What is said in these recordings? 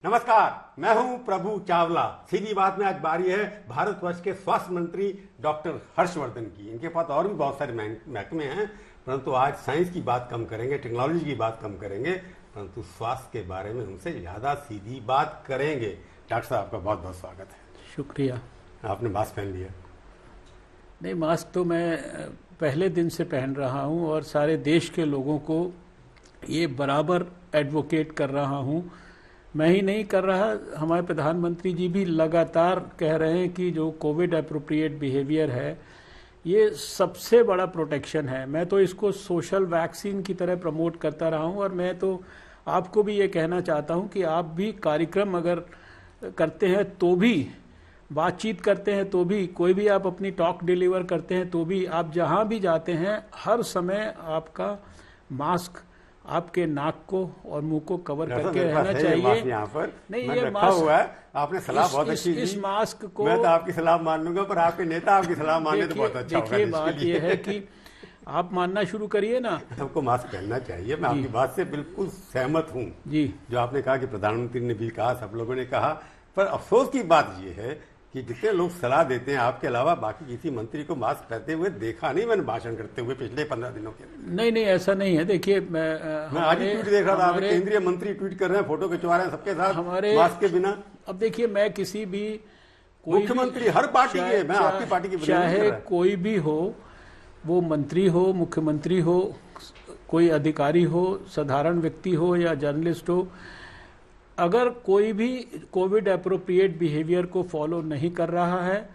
नमस्कार, मैं हूं प्रभु चावला। सीधी बात में आज बारी है भारतवर्ष के स्वास्थ्य मंत्री डॉक्टर हर्षवर्धन की। इनके पास और भी बहुत सारे महकमे हैं, परंतु आज साइंस की बात कम करेंगे, टेक्नोलॉजी की बात कम करेंगे, परंतु स्वास्थ्य के बारे में उनसे ज्यादा सीधी बात करेंगे। डॉक्टर साहब, आपका बहुत बहुत स्वागत है। शुक्रिया। आपने मास्क पहन लिया? नहीं, मास्क तो मैं पहले दिन से पहन रहा हूं और सारे देश के लोगों को ये बराबर एडवोकेट कर रहा हूं। मैं ही नहीं कर रहा, हमारे प्रधानमंत्री जी भी लगातार कह रहे हैं कि जो कोविड अप्रोप्रिएट बिहेवियर है ये सबसे बड़ा प्रोटेक्शन है। मैं तो इसको सोशल वैक्सीन की तरह प्रमोट करता रहा हूं और मैं तो आपको भी ये कहना चाहता हूं कि आप भी कार्यक्रम अगर करते हैं तो भी, बातचीत करते हैं तो भी, कोई भी आप अपनी टॉक डिलीवर करते हैं तो भी, आप जहां भी जाते हैं हर समय आपका मास्क आपके नाक को और मुंह को कवर करके रहना चाहिए। यहाँ पर नहीं, ये मास्क हुआ है, आपने सलाह बहुत अच्छी दी। इस मास्क को मैं तो आपकी सलाह मान लूंगा, पर आपके नेता आपकी सलाह माने तो बहुत अच्छा होगा। देखिए, बात ये है कि आप मानना शुरू करिए ना। सबको मास्क पहनना चाहिए। मैं आपकी बात से बिल्कुल सहमत हूँ जी। जो आपने कहा कि प्रधानमंत्री ने भी कहा, सब लोगों ने कहा, पर अफसोस की बात ये है कि जितने लोग सलाह देते हैं आपके अलावा बाकी किसी मंत्री को मास्क पहनते हुए देखा नहीं मैंने भाषण करते हुए पिछले 15 दिनों के। नहीं, ऐसा नहीं है। देखिए, मैं आज ही ट्वीट देख रहा था, केंद्रीय मंत्री ट्वीट कर रहे हैं, फोटो खिंचवा रहे हैं सबके साथ हमारे मास्क के बिना। अब देखिए, मैं किसी भी मुख्यमंत्री हर पार्टी के, मैं आपकी पार्टी की चाहे कोई भी हो, वो मंत्री हो, मुख्यमंत्री हो, कोई अधिकारी हो, साधारण व्यक्ति हो या जर्नलिस्ट हो, अगर कोई भी कोविड अप्रोप्रिएट बिहेवियर को फॉलो नहीं कर रहा है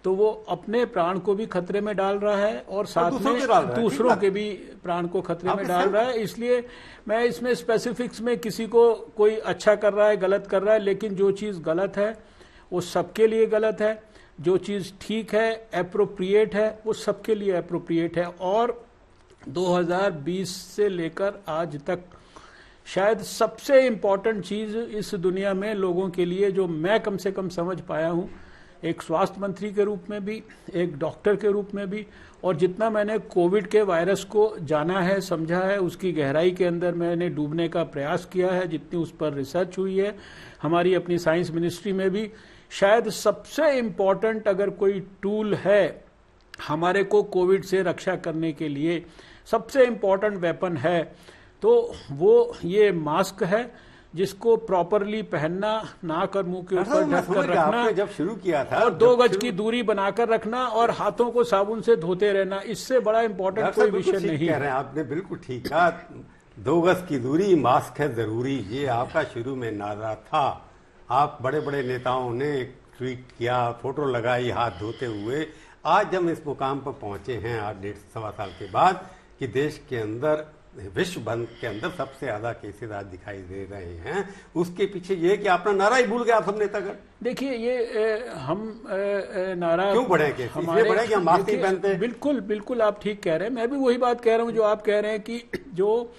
तो वो अपने प्राण को भी खतरे में डाल रहा है और साथ में दूसरों के भी प्राण को खतरे में डाल रहा है। इसलिए मैं इसमें स्पेसिफिक्स में किसी को कोई अच्छा कर रहा है, गलत कर रहा है, लेकिन जो चीज़ गलत है वो सबके लिए गलत है, जो चीज़ ठीक है, एप्रोप्रिएट है, वो सबके लिए एप्रोप्रिएट है। और 2020 से लेकर आज तक शायद सबसे इम्पॉर्टेंट चीज इस दुनिया में लोगों के लिए जो मैं कम से कम समझ पाया हूं, एक स्वास्थ्य मंत्री के रूप में भी, एक डॉक्टर के रूप में भी, और जितना मैंने कोविड के वायरस को जाना है, समझा है, उसकी गहराई के अंदर मैंने डूबने का प्रयास किया है, जितनी उस पर रिसर्च हुई है हमारी अपनी साइंस मिनिस्ट्री में भी, शायद सबसे इम्पॉर्टेंट अगर कोई टूल है हमारे को कोविड से रक्षा करने के लिए, सबसे इम्पॉर्टेंट वेपन है तो वो ये मास्क है, जिसको प्रॉपरली पहनना, नाक और मुंह के ऊपर ढककर रखना, जब शुरू किया था, और 2 गज की दूरी बनाकर रखना और हाथों को साबुन से धोते रहना, इससे बड़ा इम्पोर्टेंट कोई विषय नहीं कह रहे हैं। आपने बिल्कुल ठीक कहा, 2 गज की दूरी, मास्क है जरूरी, ये आपका शुरू में नारा था। आप बड़े बड़े नेताओं ने ट्वीट किया, फोटो लगाई हाथ धोते हुए। आज हम इस मुकाम पर पहुंचे हैं, आज 1.5-1.25 साल के बाद, कि देश के अंदर, विश्व भर के अंदर सबसे ज्यादा केसेस आज दिखाई दे रहे हैं। उसके पीछे ये कि अपना नारा ही भूल गया आप सब नेतागण। देखिए, ये हम नारा क्यों बढ़े केस? इसलिए बढ़े कि हम मास्क नहीं पहनते हैं। बिल्कुल आप ठीक कह रहे हैं। मैं भी वही बात कह रहा हूं जो आप कह रहे हैं कि जो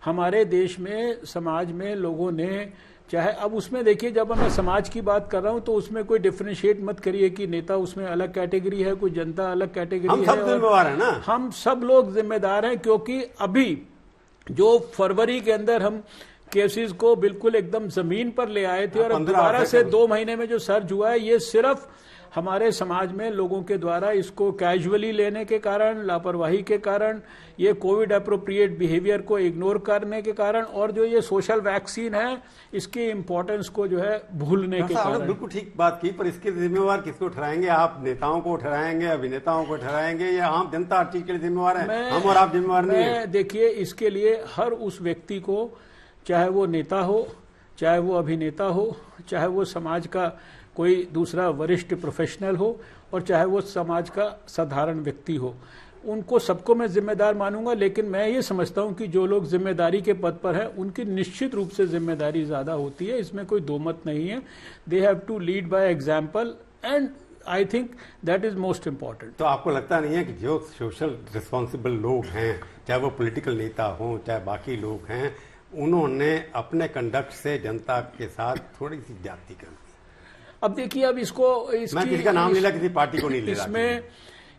हमारे देश में, समाज में लोगों ने, चाहे अब उसमें देखिए, जब मैं समाज की बात कर रहा हूं तो उसमें कोई डिफरेंशिएट मत करिए कि नेता उसमें अलग कैटेगरी है, कोई जनता अलग कैटेगरी है। हम सब जिम्मेदार हैं ना, हम सब लोग जिम्मेदार हैं, क्योंकि अभी जो फरवरी के अंदर हम केसेस को बिल्कुल एकदम जमीन पर ले आए थे और अब दोबारा से 2 महीने में जो सर्ज हुआ है, ये सिर्फ हमारे समाज में लोगों के द्वारा इसको कैजुअली लेने के कारण, लापरवाही के कारण, ये कोविड अप्रोप्रिएट बिहेवियर को इग्नोर करने के कारण, और जो ये सोशल वैक्सीन है इसकी इंपॉर्टेंस को जो है भूलने के कारण। बिल्कुल ठीक बात की, पर इसके जिम्मेवार किसको ठहराएंगे? आप नेताओं को ठहराएंगे, अभिनेताओं को ठहराएंगे, या आम जनता हर चीज के लिए जिम्मेवार है? हम और आप जिम्मेवार नहीं है। देखिए, इसके लिए हर उस व्यक्ति को, चाहे वो नेता हो, चाहे वो अभिनेता हो, चाहे वो समाज का कोई दूसरा वरिष्ठ प्रोफेशनल हो, और चाहे वो समाज का साधारण व्यक्ति हो, उनको सबको मैं जिम्मेदार मानूंगा। लेकिन मैं ये समझता हूं कि जो लोग जिम्मेदारी के पद पर हैं उनकी निश्चित रूप से जिम्मेदारी ज्यादा होती है, इसमें कोई दो मत नहीं है। They have to lead by example, and I think that is most important. तो आपको लगता नहीं है कि जो सोशल रिस्पॉन्सिबल लोग हैं, चाहे वो पॉलिटिकल नेता हों, चाहे बाकी लोग हैं, उन्होंने अपने कंडक्ट से जनता के साथ थोड़ी सी ज्यादती कर दी? अब देखिए, अब इसको, मैं किसी का नाम नहीं ला, किसी पार्टी को नहीं ले रहा,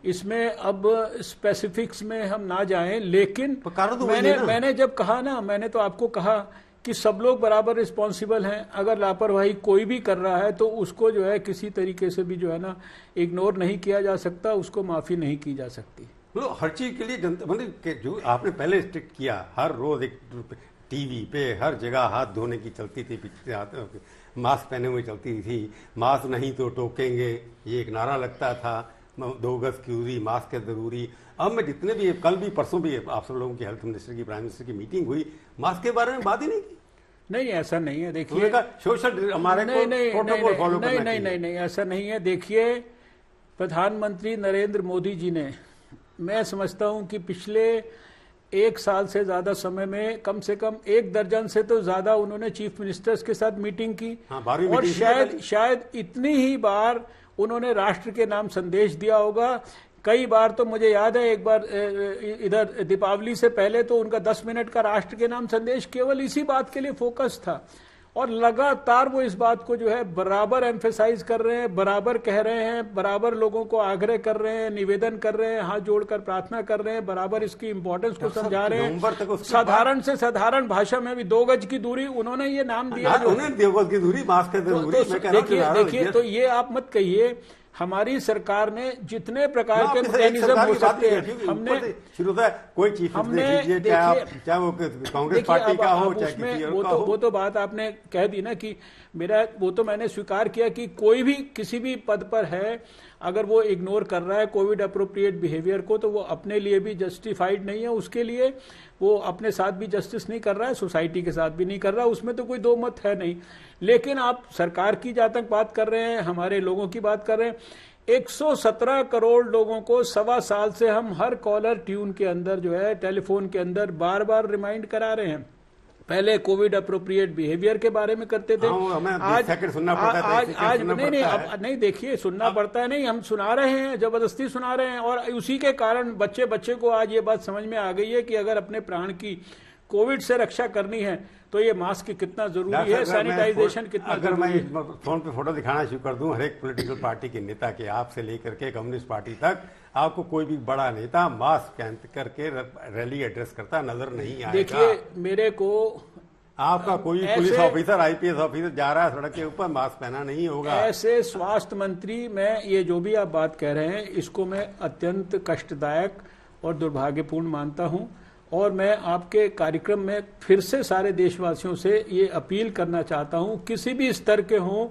इसमें अब स्पेसिफिक्स में हम ना जाएं, लेकिन तो मैंने जब कहा ना, मैंने तो आपको कहा कि सब लोग बराबर रिस्पॉन्सिबल हैं। अगर लापरवाही कोई भी कर रहा है तो उसको जो है किसी तरीके से भी जो है ना इग्नोर नहीं किया जा सकता, उसको माफ़ी नहीं की जा सकती। तो हर चीज के लिए जनता मतलब जो आपने पहले स्ट्रिक्ट किया, हर रोज एक टीवी पे हर जगह हाथ धोने की चलती थी, मास्क पहने हुए चलती थी, मास्क नहीं तो टोकेंगे, ये एक नारा लगता था, 2 गज की दूरी, मास्क है जरूरी। अब मैं जितने भी, कल भी परसों भी आप सब लोगों की हेल्थ मिनिस्टर की, प्राइम मिनिस्टर की मीटिंग हुई, मास्क के बारे में बात ही नहीं की। नहीं, ऐसा नहीं है। देखिए, सोशल हमारे प्रोटोकॉल फॉलो करना चाहिए। नहीं, ऐसा नहीं है। देखिए, प्रधानमंत्री नरेंद्र मोदी जी ने, मैं समझता हूं कि पिछले 1 साल से ज्यादा समय में कम से कम 1 दर्जन से तो ज्यादा उन्होंने चीफ मिनिस्टर्स के साथ मीटिंग की। हाँ, और शायद इतनी ही बार उन्होंने राष्ट्र के नाम संदेश दिया होगा। कई बार तो मुझे याद है, एक बार इधर दीपावली से पहले तो उनका 10 मिनट का राष्ट्र के नाम संदेश केवल इसी बात के लिए फोकस था। और लगातार वो इस बात को जो है बराबर एम्फेसाइज कर रहे हैं, बराबर कह रहे हैं, बराबर लोगों को आग्रह कर रहे हैं, निवेदन कर रहे हैं, हाथ जोड़कर प्रार्थना कर रहे हैं, बराबर इसकी इंपॉर्टेंस को समझा रहे हैं। साधारण से साधारण भाषा में भी 2 गज की दूरी उन्होंने ये नाम दिया। 2 गज की दूरी, मास्क है जरूरी। देखिए, तो ये आप मत कहिए। हमारी सरकार ने जितने प्रकार के मैकेनिज्म हो सकते हैं, हमने शुरू से कोई चीफ चाहे वो कांग्रेस पार्टी का हो, चाहे किसी और का हो। वो तो बात आपने कह दी ना कि वो तो मैंने स्वीकार किया कि कोई भी किसी भी पद पर है, अगर वो इग्नोर कर रहा है कोविड अप्रोप्रिएट बिहेवियर को, तो वो अपने लिए भी जस्टिफाइड नहीं है। उसके लिए वो अपने साथ भी जस्टिस नहीं कर रहा है, सोसाइटी के साथ भी नहीं कर रहा है, उसमें तो कोई 2 मत है नहीं। लेकिन आप सरकार की जहां तक बात कर रहे हैं, हमारे लोगों की बात कर रहे हैं, 117 करोड़ लोगों को 1.25 साल से हम हर कॉलर ट्यून के अंदर जो है, टेलीफोन के अंदर बार बार रिमाइंड करा रहे हैं। पहले कोविड अप्रोप्रिएट बिहेवियर के बारे में करते थे, आज नहीं, देखिए, सुनना पड़ता है नहीं, हम सुना रहे हैं, जबरदस्ती सुना रहे हैं। और उसी के कारण बच्चे को आज ये बात समझ में आ गई है कि अगर अपने प्राण की कोविड से रक्षा करनी है तो ये मास्क कितना जरूरी है, सैनिटाइजेशन कितना अगर मैं फोन पे फोटो दिखाना शुरू कर दूं हर एक पॉलिटिकल पार्टी के नेता के, आपसे लेकर के कम्युनिस्ट पार्टी तक, आपको कोई भी बड़ा नेता मास्क पहन करके रैली एड्रेस करता नजर नहीं आएगा। देखिए, मेरे को आपका कोई पुलिस ऑफिसर, आईपीएस ऑफिसर जा रहा है सड़क के ऊपर, मास्क पहना नहीं होगा। ऐसे स्वास्थ्य मंत्री, मैं ये जो भी आप बात कह रहे हैं, इसको मैं अत्यंत कष्टदायक और दुर्भाग्यपूर्ण मानता हूं। और मैं आपके कार्यक्रम में फिर से सारे देशवासियों से ये अपील करना चाहता हूं, किसी भी स्तर के हों,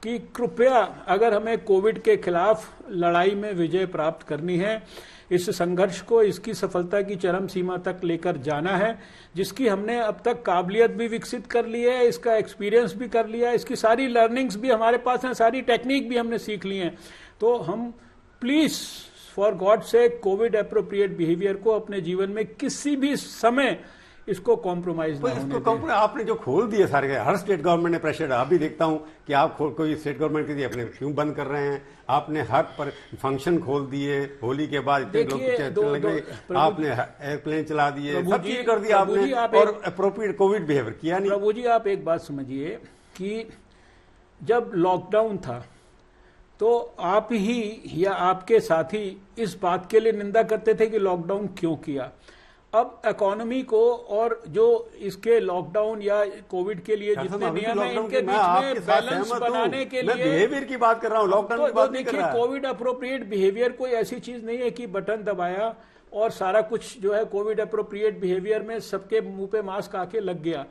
कि कृपया अगर हमें कोविड के खिलाफ लड़ाई में विजय प्राप्त करनी है, इस संघर्ष को, इसकी सफलता की चरम सीमा तक लेकर जाना है, जिसकी हमने अब तक काबिलियत भी विकसित कर ली है, इसका एक्सपीरियंस भी कर लिया है, इसकी सारी लर्निंग्स भी हमारे पास हैं, सारी टेक्निक भी हमने सीख ली है। तो हम प्लीज फॉर गॉड से कोविड अप्रोप्रिएट बिहेवियर को अपने जीवन में किसी भी समय इसको कॉम्प्रोमाइज नहीं होने दें। आपने जो खोल दिए सारे, हर स्टेट गवर्नमेंट ने प्रेशर, आप भी देखता हूं कि आप कोई स्टेट गवर्नमेंट के लिए अपने क्यों बंद कर रहे हैं, आपने हर पर फंक्शन खोल दिए, होली के बाद इतने लोग आपने एयरप्लेन चला दिए, सब चीज कर दिया आपने, और अप्रोप्रिएट कोविड बिहेवियर किया नहीं। प्रभु जी, आप एक बात समझिए कि जब लॉकडाउन था तो आप ही या आपके साथी इस बात के लिए निंदा करते थे कि लॉकडाउन क्यों किया। अब इकोनॉमी को और जो इसके लॉकडाउन या कोविड के लिए जितने नियम हैं, इनके बीच में बैलेंस बनाने के लिए बिहेवियर की बात कर रहा हूं, लॉकडाउन की बात नहीं कर रहा। देखिए, कोविड अप्रोप्रिएट बिहेवियर कोई ऐसी चीज नहीं है कि बटन दबाया और सारा कुछ जो है कोविड अप्रोप्रिएट बिहेवियर में सबके मुंह पे मास्क आके लग गया।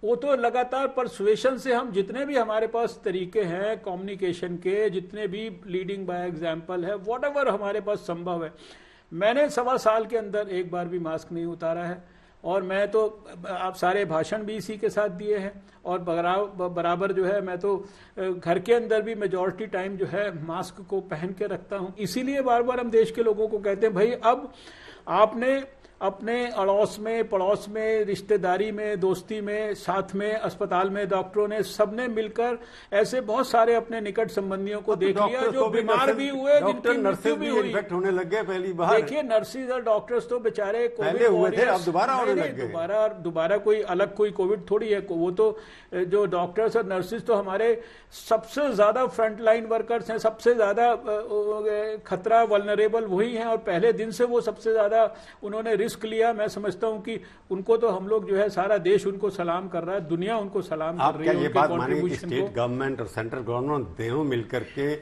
वो तो लगातार परसुएशन से हम जितने भी हमारे पास तरीके हैं कम्युनिकेशन के, जितने भी लीडिंग बाय एग्जाम्पल है, व्हाटएवर हमारे पास संभव है, मैंने 1.25 साल के अंदर एक बार भी मास्क नहीं उतारा है। और मैं तो, आप सारे भाषण भी इसी के साथ दिए हैं, और बराबर जो है मैं तो घर के अंदर भी मेजॉरिटी टाइम जो है मास्क को पहन के रखता हूं। इसीलिए बार बार हम देश के लोगों को कहते हैं, भाई अब आपने अपने अड़ोस में, पड़ोस में, रिश्तेदारी में, दोस्ती में, साथ में, अस्पताल में डॉक्टरों ने सबने मिलकर ऐसे बहुत सारे अपने निकट संबंधियों को देख लिया जो बीमार भी हुए, जिनकी मृत्यु भी हुई। इन्फेक्ट होने लगे पहली बार। देखिए, नर्सिस और डॉक्टर्स तो बेचारे पहले हुए थे, अब दोबारा होने लग गए। दोबारा कोई अलग कोई कोविड थोड़ी है। वो तो जो डॉक्टर्स और नर्सिस तो हमारे सबसे ज्यादा फ्रंटलाइन वर्कर्स हैं, सबसे ज्यादा खतरा वल्नरेबल वही हैं, और पहले दिन से वो सबसे ज्यादा उन्होंने रिस्क लिया, मैं समझता हूं कि उनको तो हम लोग जो है सारा देश उनको सलाम कर रहा है, दुनिया उनको सलाम कर रही है। आप क्या ये बात मानेंगे कि कॉन्ट्रीब्यूशन स्टेट गवर्नमेंट और सेंट्रल गवर्नमेंट दोनों मिलकर के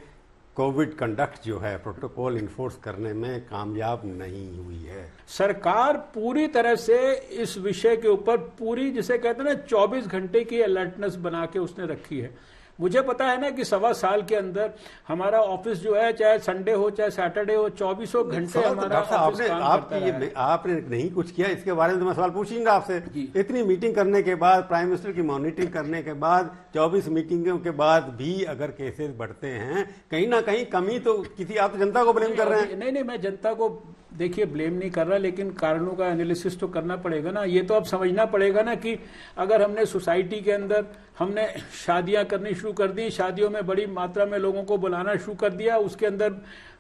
कोविड कंडक्ट जो है प्रोटोकॉल इन्फोर्स करने में कामयाब नहीं हुई है? सरकार पूरी तरह से इस विषय के ऊपर पूरी, जिसे कहते हैं ना, 24 घंटे की अलर्टनेस बना के उसने रखी है। मुझे पता है ना कि 1.25 साल के अंदर हमारा ऑफिस जो है, चाहे संडे हो चाहे सैटरडे हो, 24 घंटे हमारा ऑफिस काम करता रहा है। आपने नहीं कुछ किया, इसके बारे में तो मैं सवाल पूछूंगा आपसे। इतनी मीटिंग करने के बाद, प्राइम मिनिस्टर की मॉनिटरिंग करने के बाद, 24 मीटिंगों के बाद भी अगर केसेस बढ़ते हैं, कहीं ना कहीं कमी तो किसी, आप तो जनता को ब्लेम कर रहे हैं। नहीं, मैं जनता को देखिए ब्लेम नहीं कर रहा, लेकिन कारणों का एनालिसिस तो करना पड़ेगा ना। ये तो अब समझना पड़ेगा ना कि अगर हमने सोसाइटी के अंदर हमने शादियां करनी शुरू कर दी, शादियों में बड़ी मात्रा में लोगों को बुलाना शुरू कर दिया, उसके अंदर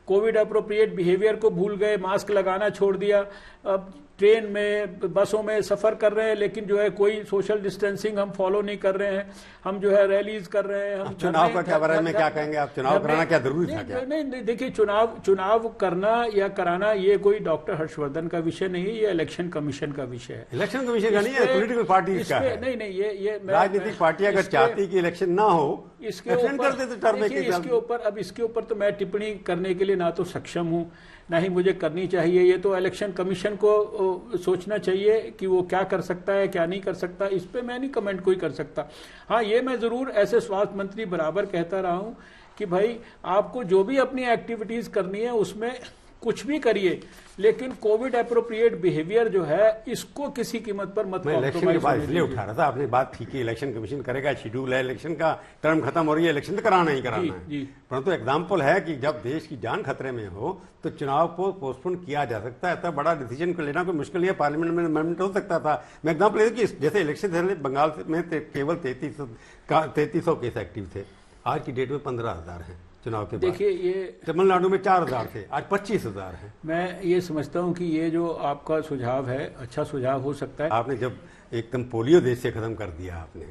कोविड अप्रोप्रिएट बिहेवियर को भूल गए, मास्क लगाना छोड़ दिया, अब ट्रेन में बसों में सफर कर रहे हैं लेकिन जो है कोई सोशल डिस्टेंसिंग हम फॉलो नहीं कर रहे हैं, हम जो है रैलीज कर रहे हैं। हम चुनाव का क्या बारे में क्या कहेंगे आप? चुनाव कराना क्या जरूरी था क्या? नहीं, देखिए चुनाव करना या कराना ये कोई डॉक्टर हर्षवर्धन का विषय नहीं है, ये इलेक्शन कमीशन का विषय है। इलेक्शन कमीशन का नहीं है, पॉलिटिकल पार्टी का है। नहीं, ये राजनीतिक पार्टी अगर चाहती कि इलेक्शन ना हो, इसके ऊपर तो मैं टिप्पणी करने के लिए ना तो सक्षम हूं, ना ही मुझे करनी चाहिए। ये तो इलेक्शन कमीशन को सोचना चाहिए कि वो क्या कर सकता है, क्या नहीं कर सकता। इस पे मैं नहीं कमेंट कोई कर सकता। हाँ, ये मैं जरूर ऐसे स्वास्थ्य मंत्री बराबर कहता रहा हूं कि भाई आपको जो भी अपनी एक्टिविटीज करनी है उसमें कुछ भी करिए, लेकिन कोविड एप्रोप्रिएट बिहेवियर जो है इसको किसी कीमत पर मत। मैं इलेक्शन के बाद इसलिए उठा रहा था, आपने बात ठीक है, इलेक्शन कमीशन करेगा, शेड्यूल है इलेक्शन का, टर्म खत्म हो रही है, इलेक्शन तो कराना ही कराना है। परंतु एग्जाम्पल है कि जब देश की जान खतरे में हो तो चुनाव को पोस्टपोन किया जा सकता है। इतना बड़ा डिसीजन लेना कोई मुश्किल नहीं है, पार्लियामेंट में अमेंडमेंट हो सकता था। मैं एग्जाम्पल कि जैसे इलेक्शन बंगाल में केवल 3300 केस एक्टिव थे, आज की डेट में 15,000 है। चुनाव के बाद देखिए, ये तमिलनाडु में 4,000 थे, आज 25,000 है। मैं ये समझता हूं कि ये जो आपका सुझाव है अच्छा सुझाव हो सकता है। आपने जब एकदम पोलियो देश से खत्म कर दिया, आपने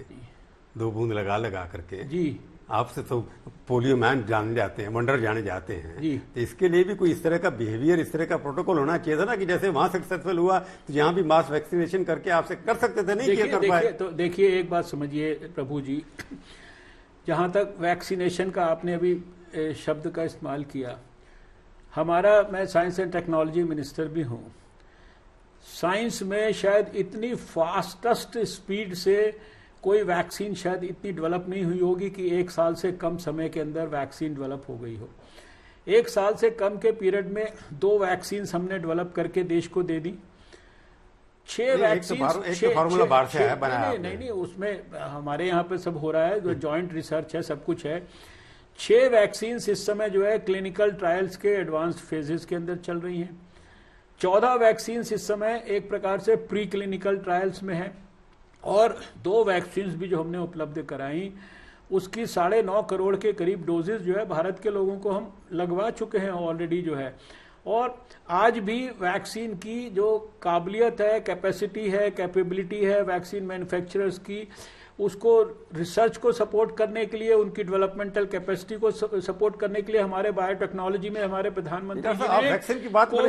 2 बूंद लगा करके जी, आपसे तो पोलियो मैन जाने जाते हैं, वंडर जाने जाते हैं जी। तो इसके लिए भी कोई इस तरह का बिहेवियर, इस तरह का प्रोटोकॉल होना चाहिए था ना, कि जैसे वहां सक्सेसफुल हुआ तो यहाँ भी मास वैक्सीनेशन करके आपसे कर सकते थे, नहीं किया कर पाए। तो देखिए एक बात समझिए प्रभु जी, जहां तक वैक्सीनेशन का आपने अभी शब्द का इस्तेमाल किया, मैं साइंस एंड टेक्नोलॉजी मिनिस्टर भी हूं। साइंस में शायद इतनी फास्टेस्ट स्पीड से कोई वैक्सीन शायद इतनी डेवलप नहीं हुई होगी कि 1 साल से कम समय के अंदर वैक्सीन डेवलप हो गई हो। 1 साल से कम के पीरियड में 2 वैक्सीन हमने डेवलप करके देश को दे दी। 6 वैक्सीन फार्मूला बाहर से है बनाया। नहीं, उसमें हमारे यहाँ पे सब हो रहा है, जो जॉइंट रिसर्च है, सब कुछ है। 6 वैक्सीन इस समय जो है क्लिनिकल ट्रायल्स के एडवांस्ड फेजेस के अंदर चल रही हैं। 14 वैक्सीन इस समय एक प्रकार से प्री क्लिनिकल ट्रायल्स में है, और 2 वैक्सीन भी जो हमने उपलब्ध कराई उसकी 9.5 करोड़ के करीब डोजेज जो है भारत के लोगों को हम लगवा चुके हैं ऑलरेडी जो है। और आज भी वैक्सीन की जो काबिलियत है, कैपेसिटी है, कैपेबिलिटी है वैक्सीन मैन्युफैक्चरर्स की, उसको रिसर्च को सपोर्ट करने के लिए, उनकी डेवलपमेंटल कैपेसिटी को सपोर्ट करने के लिए हमारे बायोटेक्नोलॉजी में हमारे प्रधानमंत्री जी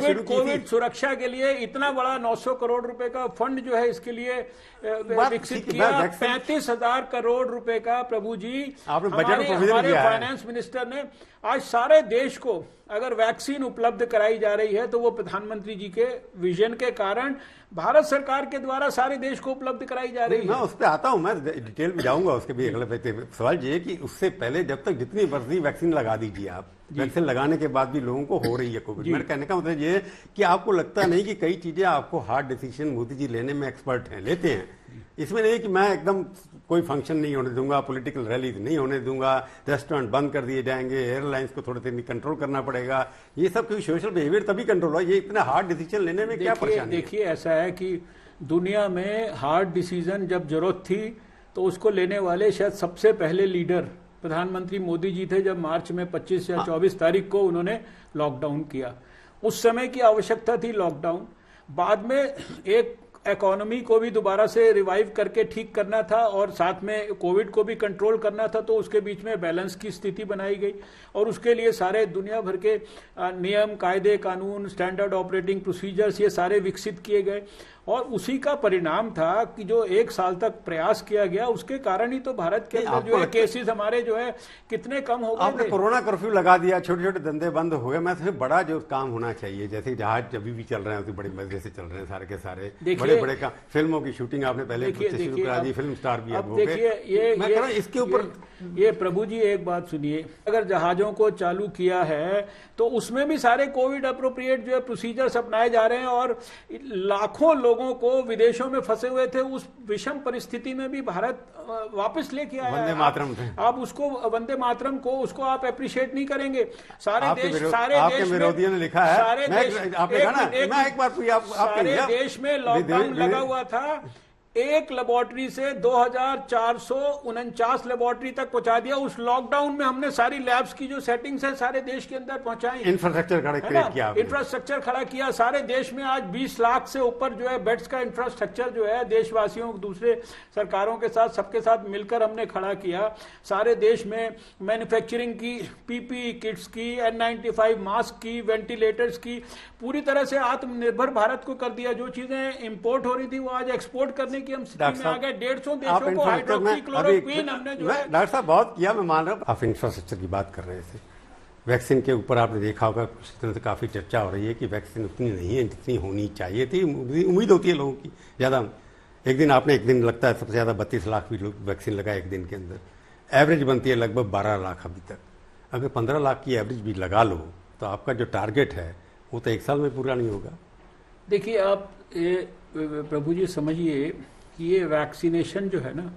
ने कोविड सुरक्षा के लिए इतना बड़ा 900 करोड़ रुपए का फंड जो है इसके लिए विकसित किया। 35,000 करोड़ रुपए का प्रभु जी हमारे फाइनेंस मिनिस्टर ने आज सारे देश को अगर वैक्सीन उपलब्ध कराई जा रही है तो वो प्रधानमंत्री जी के विजन के कारण भारत सरकार के द्वारा सारे देश को उपलब्ध कराई जा रही है। मैं उस पर आता हूं, मैं डिटेल में जाऊंगा उसके भी अगले। सवाल ये कि उससे पहले जब तक जितनी मर्जी वैक्सीन लगा दीजिए आप, वैक्सीन लगाने के बाद भी लोगों को हो रही है कोविड। मेरे कहने का मतलब ये कि आपको लगता नहीं कि कई चीजें आपको हार्ड डिसीजन मोदी जी लेने में एक्सपर्ट हैं, लेते हैं। इसमें नहीं कि मैं एकदम कोई फंक्शन नहीं होने दूंगा, पॉलिटिकल रैली नहीं होने दूंगा, रेस्टोरेंट बंद कर दिए जाएंगे, एयरलाइंस को थोड़े दिन कंट्रोल करना पड़ेगा, ये सब कोई सोशल बिहेवियर तभी कंट्रोल हो। ये इतना हार्ड डिसीजन लेने में क्या परेशानी? देखिए ऐसा है कि दुनिया में हार्ड डिसीजन जब जरूरत थी तो उसको लेने वाले शायद सबसे पहले लीडर प्रधानमंत्री मोदी जी थे, जब मार्च में 25 या 24 तारीख को उन्होंने लॉकडाउन किया। उस समय की आवश्यकता थी लॉकडाउन। बाद में एक इकोनॉमी को भी दोबारा से रिवाइव करके ठीक करना था और साथ में कोविड को भी कंट्रोल करना था, तो उसके बीच में बैलेंस की स्थिति बनाई गई और उसके लिए सारे दुनिया भर के नियम, कायदे, कानून, स्टैंडर्ड ऑपरेटिंग प्रोसीजर्स ये सारे विकसित किए गए और उसी का परिणाम था कि जो 1 साल तक प्रयास किया गया उसके कारण ही तो भारत के अंदर जो है केसेस हमारे जो है कितने कम हो गए। आपने कोरोना कर्फ्यू लगा दिया, छोटे छोटे धंधे बंद हो गए। मैं तो बड़ा जो काम होना चाहिए, जैसे जहाज अभी भी चल रहे हैं, बड़े मजे से चल रहे हैं सारे के सारे, बड़े बड़े काम, फिल्मों की शूटिंग आपने पहले शुरू करा दी, फिल्म स्टार भी अब हो गए। देखिए इसके ऊपर ये प्रभु जी एक बात सुनिए, अगर जहाजों को चालू किया है तो उसमें भी सारे कोविड अप्रोप्रिएट जो है प्रोसीजर्स अपनाए जा रहे हैं और लाखों लोगों को विदेशों में फंसे हुए थे उस विषम परिस्थिति में भी भारत वापस लेके आया। वंदे मातरम आप उसको वंदे मातरम को उसको आप अप्रिशिएट नहीं करेंगे। सारे देश विरोधियों ने लिखा है, सारे देश में लॉकडाउन लगा हुआ था, एक लेबोरेटरी से 2449 लेबोरेटरी तक पहुंचा दिया। उस लॉकडाउन में हमने सारी लैब्स की जो सेटिंग्स है सारे देश के अंदर पहुंचाई, इंफ्रास्ट्रक्चर खड़ा किया सारे देश में। आज 20 लाख से ऊपर जो है बेड्स का इंफ्रास्ट्रक्चर जो है देशवासियों, दूसरे सरकारों के साथ, सबके साथ मिलकर हमने खड़ा किया। सारे देश में मैन्युफैक्चरिंग की, पीपीई किट्स की, N95 मास्क की, वेंटिलेटर्स की, पूरी तरह से आत्मनिर्भर भारत को कर दिया। जो चीजें इंपोर्ट हो रही थी वो आज एक्सपोर्ट करने की हम स्थिति में आ गए। 150 देशों को हाइड्रोक्सीक्लोरोक्वीन हमने जो है। डॉक्टर साहब बहुत किया, मैं मान रहा हूँ। आप इंफ्रास्ट्रक्चर की बात कर रहे थे, वैक्सीन के ऊपर आपने देखा होगा कुछ तरह से काफी चर्चा हो रही है कि वैक्सीन उतनी नहीं है जितनी होनी चाहिए थी। उम्मीद होती है लोगों की ज्यादा। एक दिन लगता है सबसे ज्यादा 32 लाख भी लोग वैक्सीन लगाए एक दिन के अंदर। एवरेज बनती है लगभग 12 लाख अभी तक। अगर 15 लाख की एवरेज भी लगा लो तो आपका जो टारगेट है वो तो 1 साल में पूरा नहीं होगा। देखिए आप प्रभु जी समझिए कि ये वैक्सीनेशन जो है ना,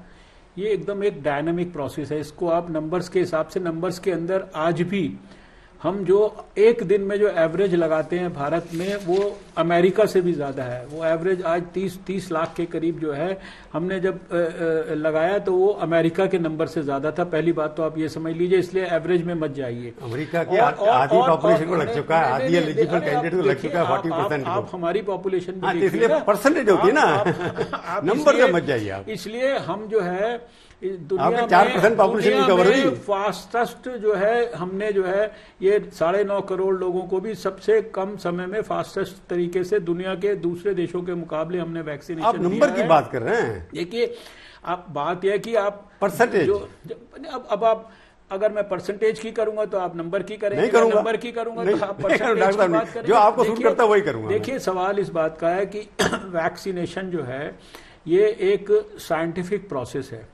ये एकदम एक डायनामिक प्रोसेस है। इसको आप नंबर्स के हिसाब से, नंबर्स के अंदर आज भी हम जो एक दिन में जो एवरेज लगाते हैं भारत में वो अमेरिका से भी ज्यादा है। वो एवरेज आज 30 लाख के करीब जो है हमने जब लगाया तो वो अमेरिका के नंबर से ज्यादा था। पहली बात तो आप ये समझ लीजिए, इसलिए एवरेज में मत जाइए। अमेरिका की आधी पॉपुलेशन को लग चुका है, आधी एलिजिबल कैंडिडेट को लग चुका है 40%। आप हमारी पॉपुलेशन भी इसलिए परसेंटेज होती है ना, नंबर से मत जाइए आप। इसलिए हम जो है दुनिया 4% पॉपुलेशन कवर हुई, फास्टेस्ट जो है हमने जो है ये 9.5 करोड़ लोगों को भी सबसे कम समय में फास्टेस्ट तरीके से दुनिया के दूसरे देशों के मुकाबले हमने वैक्सीनेशन। आप नंबर की बात कर रहे हैं। देखिए आप बात यह कि आप परसेंटेज, अब आप अगर मैं परसेंटेज की करूंगा तो आप नंबर की करेंगे, नहीं करूंगा। नंबर की करूंगा तो आप परसेंटेज की बात करेंगे। जो आपको सूट करता है वही करूंगा। देखिए सवाल इस बात का है कि वैक्सीनेशन जो है ये एक साइंटिफिक प्रोसेस है,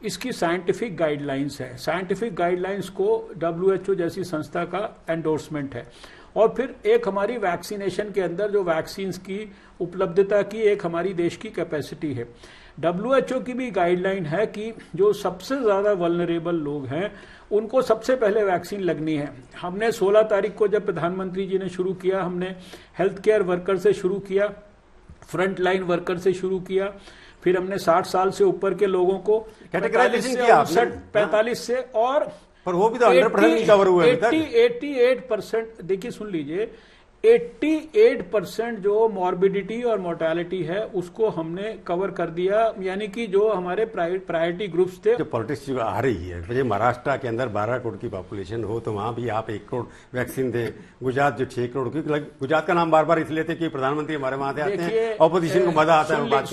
इसकी साइंटिफिक गाइडलाइंस है। साइंटिफिक गाइडलाइंस को WHO जैसी संस्था का एंडोर्समेंट है और फिर एक हमारी वैक्सीनेशन के अंदर जो वैक्सीन की उपलब्धता की एक हमारी देश की कैपेसिटी है। WHO की भी गाइडलाइन है कि जो सबसे ज्यादा वल्नरेबल लोग हैं उनको सबसे पहले वैक्सीन लगनी है। हमने 16 तारीख को जब प्रधानमंत्री जी ने शुरू किया, हमने हेल्थ केयर वर्कर से शुरू किया, फ्रंट लाइन वर्कर से शुरू किया, फिर हमने 60 साल से ऊपर के लोगों को 45 से और पर वो भी तो 100% कवर हुआ है। 88% देखिए सुन लीजिए, 88% जो मॉर्बिडिटी और मोर्टेलिटी है उसको हमने कवर कर दिया, यानी कि जो हमारे प्रायोरिटी ग्रुप्स थे। जो पॉलिटिक्स जो आ रही है, मुझे महाराष्ट्र के अंदर 12 करोड़ की पॉपुलेशन हो तो वहां भी आप 1 करोड़ वैक्सीन दें। गुजरात जो 6 करोड़ की, गुजरात का नाम बार बार इसलिए थे कि प्रधानमंत्री हमारे वहां आते हैं, ऑपोजिशन को मजा आता है।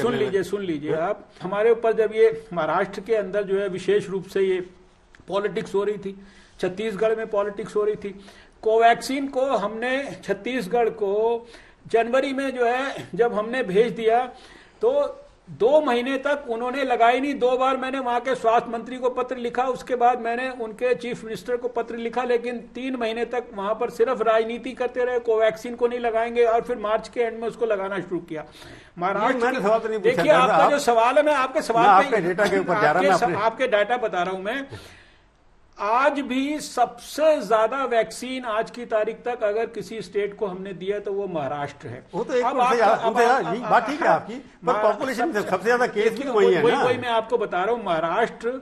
सुन लीजिए आप, हमारे ऊपर जब ये महाराष्ट्र के अंदर जो है विशेष रूप से ये पॉलिटिक्स हो रही थी, छत्तीसगढ़ में पॉलिटिक्स हो रही थी, कोवैक्सीन को हमने छत्तीसगढ़ को जनवरी में जो है जब हमने भेज दिया तो 2 महीने तक उन्होंने लगाई नहीं। 2 बार मैंने वहां के स्वास्थ्य मंत्री को पत्र लिखा, उसके बाद मैंने उनके चीफ मिनिस्टर को पत्र लिखा, लेकिन 3 महीने तक वहां पर सिर्फ राजनीति करते रहे, कोवैक्सीन को नहीं लगाएंगे। और फिर मार्च के एंड में उसको लगाना शुरू किया। महाराष्ट्र, देखिए आपका जो सवाल है, मैं आपके सवाल आपके डाटा बता रहा हूं। मैं आज भी सबसे ज्यादा वैक्सीन आज की तारीख तक अगर किसी स्टेट को हमने दिया तो वो महाराष्ट्र है। वो तो एक बात ठीक है आपकी, पर पॉपुलेशन सबसे ज्यादा केस भी वही है ना। वही मैं आपको बता रहा हूं, महाराष्ट्र,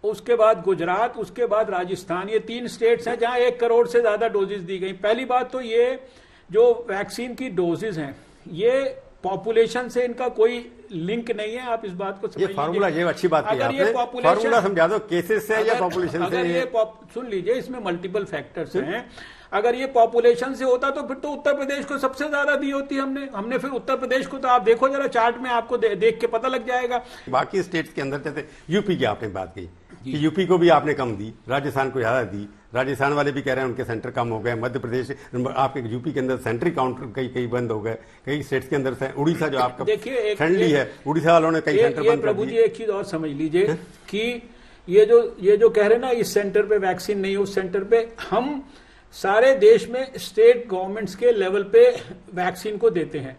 उसके बाद गुजरात, उसके बाद राजस्थान, ये 3 स्टेट्स हैं जहां 1 करोड़ से ज्यादा डोजेज दी गई। पहली बात तो ये जो वैक्सीन की डोजेज हैं ये पॉपुलेशन से इनका कोई लिंक नहीं है, आप इस बात को समझ लीजिए। फार्मूला, ये अच्छी बात की अगर ये आपने, फार्मूला समझा दो, केसेस से या पॉपुलेशन अगर से। ये सुन लीजिए, इसमें मल्टीपल फैक्टर्स हैं। अगर ये पॉपुलेशन से होता तो फिर तो उत्तर प्रदेश को सबसे ज्यादा दी होती हमने फिर उत्तर प्रदेश को तो आप देखो जरा चार्ट में, आपको देख के पता लग जाएगा। बाकी स्टेट्स के अंदर जैसे यूपी की आपने बात की कि यूपी को भी आपने कम दी, राजस्थान को ज्यादा दी, राजस्थान वाले भी कह रहे हैं उनके सेंटर कम हो गए, मध्य प्रदेश आपके यूपी के अंदर सेंट्री काउंटर कई बंद हो गए, कई स्टेट्स के अंदर उड़ीसा जो आपका देखिए फ्रेंडली है, उड़ीसा वालों ने कई सेंटर बंद कर प्रभु जी दिए। एक चीज और समझ लीजिए कि ये जो कह रहे हैं ना इस सेंटर पे वैक्सीन नहीं, उस सेंटर पे, हम सारे देश में स्टेट गवर्नमेंट्स के लेवल पे वैक्सीन को देते हैं।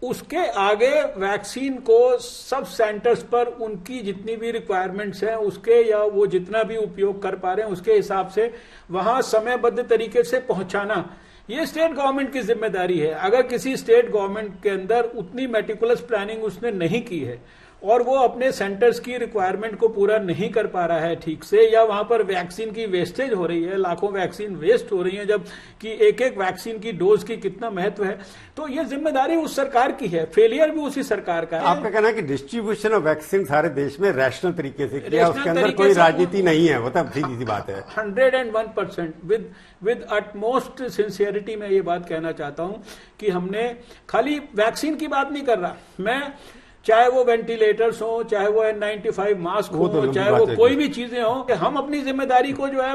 उसके आगे वैक्सीन को सब सेंटर्स पर उनकी जितनी भी रिक्वायरमेंट्स हैं उसके, या वो जितना भी उपयोग कर पा रहे हैं उसके हिसाब से वहां समयबद्ध तरीके से पहुंचाना, ये स्टेट गवर्नमेंट की जिम्मेदारी है। अगर किसी स्टेट गवर्नमेंट के अंदर उतनी मेटिकुलस प्लानिंग उसने नहीं की है और वो अपने सेंटर्स की रिक्वायरमेंट को पूरा नहीं कर पा रहा है ठीक से, या वहां पर वैक्सीन की वेस्टेज हो रही है, लाखों वैक्सीन वेस्ट हो रही है, जब कि एक एक वैक्सीन की डोज की कितना महत्व है, तो ये जिम्मेदारी उस सरकार की है, फेलियर भी उसी सरकार का है। आपका कहना है कि डिस्ट्रीब्यूशन ऑफ वैक्सीन सारे देश में रैशनल तरीके से किया, उसके अंदर कोई राजनीति नहीं है, वो तो सीधी सी बात है। 101% विद अटमोस्ट सिंसियरिटी मैं ये बात कहना चाहता हूं कि हमने खाली वैक्सीन की बात नहीं कर रहा मैं, चाहे वो वेंटिलेटर्स हो, चाहे वो N95 मास्क हो, चाहे वो कोई भी चीजें हो, कि हम अपनी जिम्मेदारी को जो है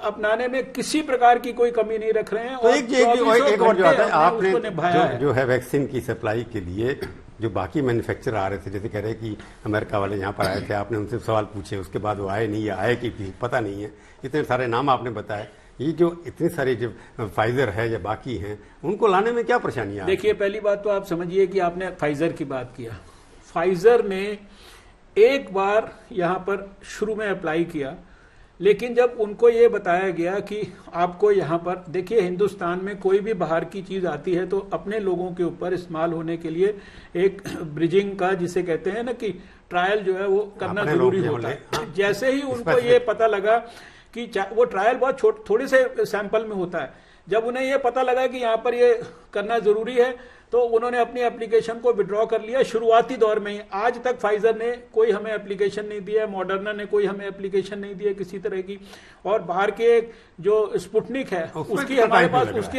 अपनाने में किसी प्रकार की कोई कमी नहीं रख रहे हैं। तो एक और जो आता है, आपने जो है वैक्सीन की सप्लाई के लिए जो बाकी मैन्युफैक्चरर आ रहे थे, जैसे कह रहे हैं कि अमेरिका वाले यहाँ पर आए थे, आपने उनसे सवाल पूछे, उसके बाद वो आए नहीं, आए कि पता नहीं है, इतने सारे नाम आपने बताए, ये जो इतने सारे जो फाइजर है या बाकी हैं, उनको लाने में क्या परेशानियां? देखिए, पहली बात तो आप समझिए कि आपने फाइजर की बात किया, फाइजर ने एक बार यहां पर शुरू में अप्लाई किया, लेकिन जब उनको ये बताया गया कि आपको यहां पर, देखिए हिंदुस्तान में कोई भी बाहर की चीज आती है तो अपने लोगों के ऊपर इस्तेमाल होने के लिए एक ब्रिजिंग का, जिसे कहते हैं ना कि ट्रायल जो है वो करना जरूरी होता है। जैसे ही उनको ये पता लगा कि वो ट्रायल बहुत थोड़े से सैंपल में होता है, जब उन्हें ये पता लगा कि यहाँ पर ये करना जरूरी है तो उन्होंने अपनी एप्लीकेशन को विड्रॉ कर लिया शुरुआती दौर में ही। आज तक फाइजर ने कोई हमें एप्लीकेशन नहीं दिया, मॉडर्ना ने कोई हमें एप्लीकेशन नहीं दिया किसी तरह की, और बाहर के जो स्पुतनिक है उसकी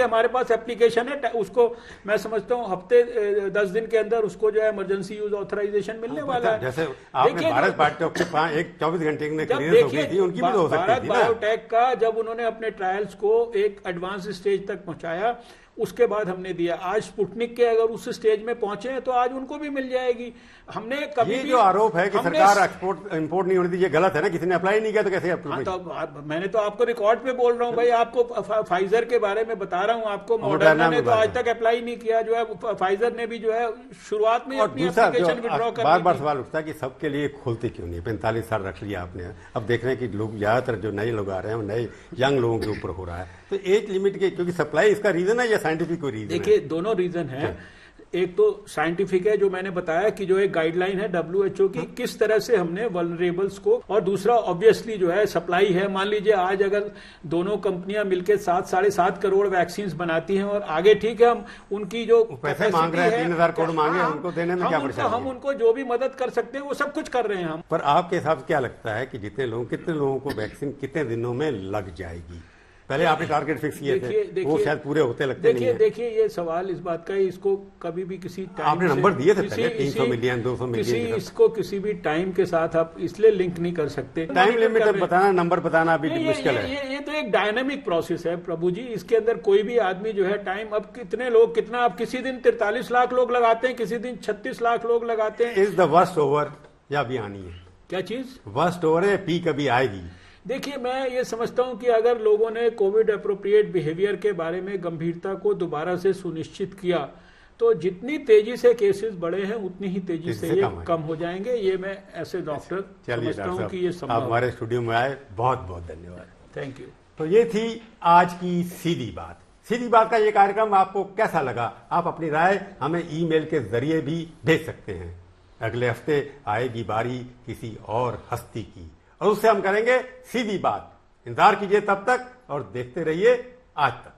हमारे पास एप्लीकेशन है, उसको मैं समझता हूँ हफ्ते 10 दिन के अंदर उसको जो है इमरजेंसी यूज ऑथराइजेशन मिलने वाला है। जैसे आपने भारत बायोटेक के 24 घंटे में क्लियरेंस हो गई थी, उनकी भी हो सकती थी ना। भारत बायोटेक का जब उन्होंने अपने ट्रायल्स को एक एडवांस स्टेज तक पहुंचाया, उसके बाद हमने दिया। आज स्पुतनिक के अगर उस स्टेज में पहुंचे हैं तो आज उनको भी मिल जाएगी। हमने कभी ये जो आरोप है कि सरकार एक्सपोर्ट इंपोर्ट नहीं होनी थी, ये गलत है ना, किसी ने अप्लाई नहीं किया तो कैसे अप्रूव? तो मैंने तो आपको रिकॉर्ड पे बोल रहा हूँ भाई, आपको फाइजर के बारे में बता रहा हूँ, आपको मॉडर्ना ने तो आज तक अप्लाई नहीं किया, जो है फाइजर ने भी जो है शुरुआत में अपनी एप्लीकेशन विड्रॉ कर दी। बार सवाल उठता है कि सबके लिए खोलते क्यों नहीं? 45 साल रख लिया आपने, अब देख रहे हैं कि लोग ज्यादातर जो नए लोग आ रहे हैं वो नए यंग लोगों के ऊपर हो रहा है, तो एज लिमिट के, क्योंकि सप्लाई इसका रीजन है या साइंटिफिक कोई रीजन? देखिए दोनों रीजन है। एक तो साइंटिफिक है जो मैंने बताया कि जो एक गाइडलाइन है WHO की, किस तरह से हमने वल्नरेबल्स को, और दूसरा ऑब्वियसली जो है सप्लाई है। मान लीजिए आज अगर दोनों कंपनियां मिलकर 7-7.5 करोड़ वैक्सीन बनाती हैं और आगे ठीक है हम उनकी जो पैसे मांग रहे हैं 3000 करोड़ मांगे, उनको देने में क्या परेशानी? हम उनको जो भी मदद कर सकते हैं वो सब कुछ कर रहे हैं हम। पर आपके हिसाब से क्या लगता है कि कितने लोगों को वैक्सीन कितने दिनों में लग जाएगी? पहले आपने टारगेट फिक्स किए थे, वो शायद पूरे होते लगते नहीं हैं। देखिए ये सवाल इस बात का है, इसको कभी भी किसी टाइम आपने नंबर दिए थे पहले 300 मिलियन 200 मिलियन, इसको किसी भी टाइम के साथ आप इसलिए लिंक नहीं कर सकते। टाइम लिमिट बताना, नंबर बताना अभी मुश्किल है। ये तो एक डायनामिक प्रोसेस है प्रभु जी, इसके अंदर कोई भी आदमी जो है टाइम, अब कितने लोग कितना, आप किसी दिन 43 लाख लोग लगाते हैं, किसी दिन 36 लाख लोग लगाते हैं। इज द वर्स्ट ओवर या अभी आनी है? क्या चीज वर्स्ट ओवर है, पीक अभी आएगी? देखिए मैं ये समझता हूं कि अगर लोगों ने कोविड अप्रोप्रिएट बिहेवियर के बारे में गंभीरता को दोबारा से सुनिश्चित किया तो जितनी तेजी से केसेस बढ़े हैं उतनी ही तेजी से ये कम हो जाएंगे। ये मैं ऐसे डॉक्टर समझता हूं कि ये संभव। आप हमारे स्टूडियो में आए, बहुत बहुत धन्यवाद। Thank you. तो ये थी आज की सीधी बात। सीधी बात का ये कार्यक्रम आपको कैसा लगा? आप अपनी राय हमें ईमेल के जरिए भी भेज सकते हैं। अगले हफ्ते आएगी बारी किसी और हस्ती की और उससे हम करेंगे सीधी बात। इंतजार कीजिए तब तक और देखते रहिए आज तक।